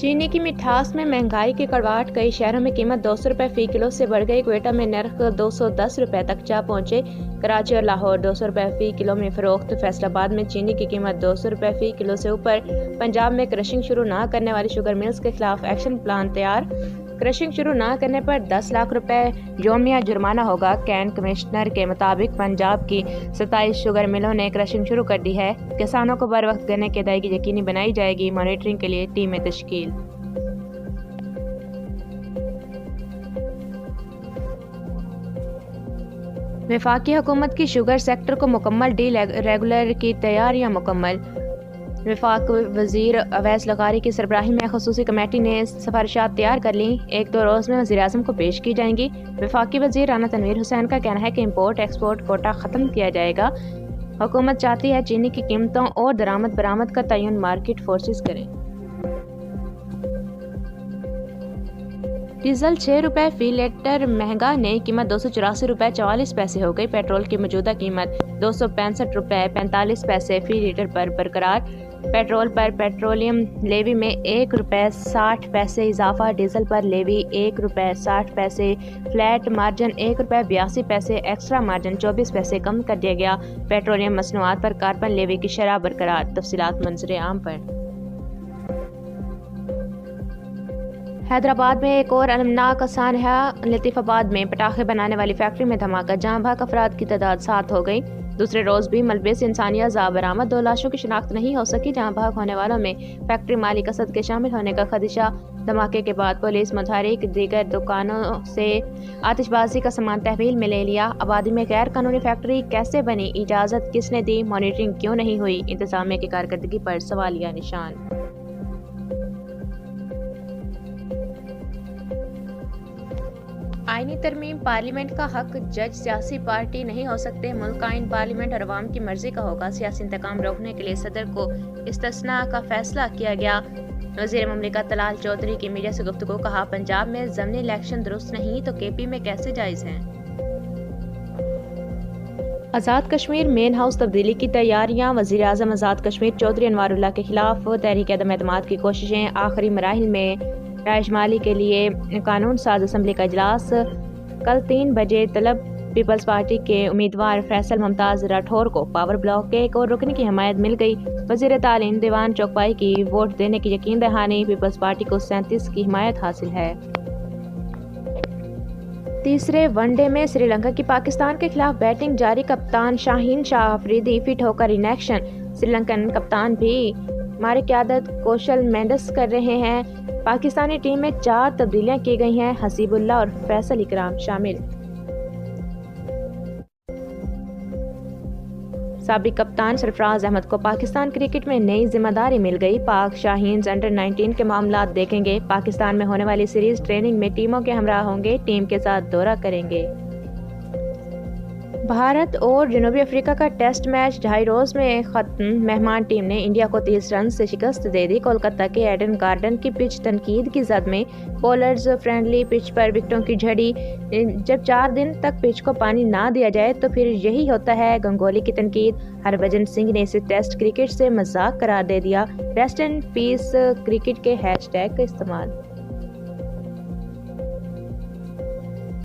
चीनी की मिठास में महंगाई की कड़वाहट, कई शहरों में कीमत 200 रुपये फी किलो से बढ़ गई। क्वेटा में नर्ख 210 रुपये तक जा पहुंचे। कराची और लाहौर 200 रुपये फी किलो में फरोख्त। फैसलाबाद में चीनी की कीमत 200 रुपये फी किलो से ऊपर। पंजाब में क्रशिंग शुरू न करने वाली शुगर मिल्स के खिलाफ एक्शन प्लान तैयार। क्रशिंग शुरू न करने पर 10 लाख रुपए योमिया जुर्माना होगा। कैन कमिश्नर के मुताबिक पंजाब की 27 शुगर मिलों ने क्रशिंग शुरू कर दी है। किसानों को बर वक्त गन्ने की अदायगी यकीनी बनाई जाएगी। मॉनिटरिंग के लिए टीमें तश्कील। वफाकी हुकूमत की शुगर सेक्टर को मुकम्मल डी रेगुलर की तैयारियां मुकम्मल। वफाक वजीर अवैस लगारी की सरबराही में खसूसी कमेटी ने सिफारिशात तैयार कर ली। 1-2 रोज़ में वज़ीर-ए-आज़म को पेश की जाएंगी। वफाकी वजीर राना तनवीर हुसैन का कहना है कि इम्पोर्ट एक्सपोर्ट कोटा ख़त्म किया जाएगा। हुकूमत चाहती है चीनी की कीमतों और दरामद बरामद का तयन मार्केट फोर्सेस करें। डीजल 6 रुपये फी लीटर महंगा, नई कीमत 284 रुपये 44 पैसे हो गई। पेट्रोल की मौजूदा कीमत 265 रुपये 45 पैसे फी लीटर पर बरकरार। पेट्रोल पर पेट्रोलियम लेवी में 1 रुपये 60 पैसे इजाफा। डीजल पर लेवी 1 रुपये 60 पैसे, फ्लैट मार्जिन 1 रुपये 82 पैसे, एक्स्ट्रा मार्जिन 24 पैसे कम कर दिया गया। पेट्रोलियम मसनूआत पर कार्बन लेवी की शरह बरकरार। तफसीलात मंजर आम पर। हैदराबाद में एक और अलमनाक सानहा। लतीफ़ाबाद में पटाखे बनाने वाली फैक्ट्री में धमाका, जहां भाग अफराद की तादाद 7 हो गई। दूसरे रोज भी मलबे से इंसानिया ज़ा बरामद। 2 लाशों की शिनाख्त नहीं हो सकी। जहां भाग होने वालों में फैक्ट्री मालिक असद के शामिल होने का खदशा। धमाके के बाद पुलिस मुतहरिक दीगर दुकानों से आतिशबाजी का सामान तहवील में ले लिया। आबादी में गैर कानूनी फैक्ट्री कैसे बनी, इजाज़त किसने दी, मॉनिटरिंग क्यों नहीं हुई, इंतजामिया की कारकर्दगी पर सवालिया निशान। आईनी तरमीम पार्लियामेंट का हक, जज सियासी पार्टी नहीं हो सकते। मुल्क आइन पार्लियामेंट और अवाम की मर्जी का होगा। सियासी इंतकाम रोकने के लिए सदर को इस्तिस्ना का फैसला किया गया। वज़ीर मुमलिकत तलाल चौधरी की मीडिया से गुफ्तगू, कहा पंजाब में ज़मीनी इलेक्शन दुरुस्त नहीं तो केपी में कैसे जायज़ हैं। आज़ाद कश्मीर मेन हाउस तब्दीली की तैयारियां। वज़ीर-ए-आज़म आज़ाद कश्मीर चौधरी अनवारुल्लाह के खिलाफ तहरीक अदम एतमाद की कोशिशें आखिरी मराहिल में। रायशमाली के लिए कानून साज असम्बली का इजलास कल 3 बजे तलब। पीपल्स पार्टी के उम्मीदवार फैसल मुमताज़ राठौर को पावर ब्लॉक के एक और रुकन की हिमायत मिल गई। वज़ीर तालीम दीवान चौकपाई की वोट देने की यकीन दहानी। पीपल्स पार्टी को 37 की हिमायत हासिल है। तीसरे वनडे में श्रीलंका की पाकिस्तान के खिलाफ बैटिंग जारी। कप्तान शाहीन शाह अफरीदी फिट होकर इन एक्शन। श्रीलंकन कप्तान भी मारे क़यादत कौशल मेंडिस कर रहे हैं। पाकिस्तानी टीम में 4 तब्दीलियां की गई हैं। हसीबुल्लाह और फैसल इकराम शामिल। साबिक कप्तान सरफराज अहमद को पाकिस्तान क्रिकेट में नई जिम्मेदारी मिल गई। पाक शाहीन्स अंडर-19 के मामलात देखेंगे। पाकिस्तान में होने वाली सीरीज ट्रेनिंग में टीमों के हमरा होंगे। टीम के साथ दौरा करेंगे। भारत और जनूबी अफ्रीका का टेस्ट मैच 2.5 रोज में खत्म। मेहमान टीम ने इंडिया को 30 रन से शिकस्त दे दी। कोलकाता के एडन गार्डन की पिच तनकीद की जद में। बॉलर्स फ्रेंडली पिच पर विकेटों की झड़ी। जब 4 दिन तक पिच को पानी ना दिया जाए तो फिर यही होता है, गंगोली की तनकीद। हरभजन सिंह ने इसे टेस्ट क्रिकेट से मजाक करार दे दिया। रेस्ट एंड पीस क्रिकेट के हैशटैग का इस्तेमाल।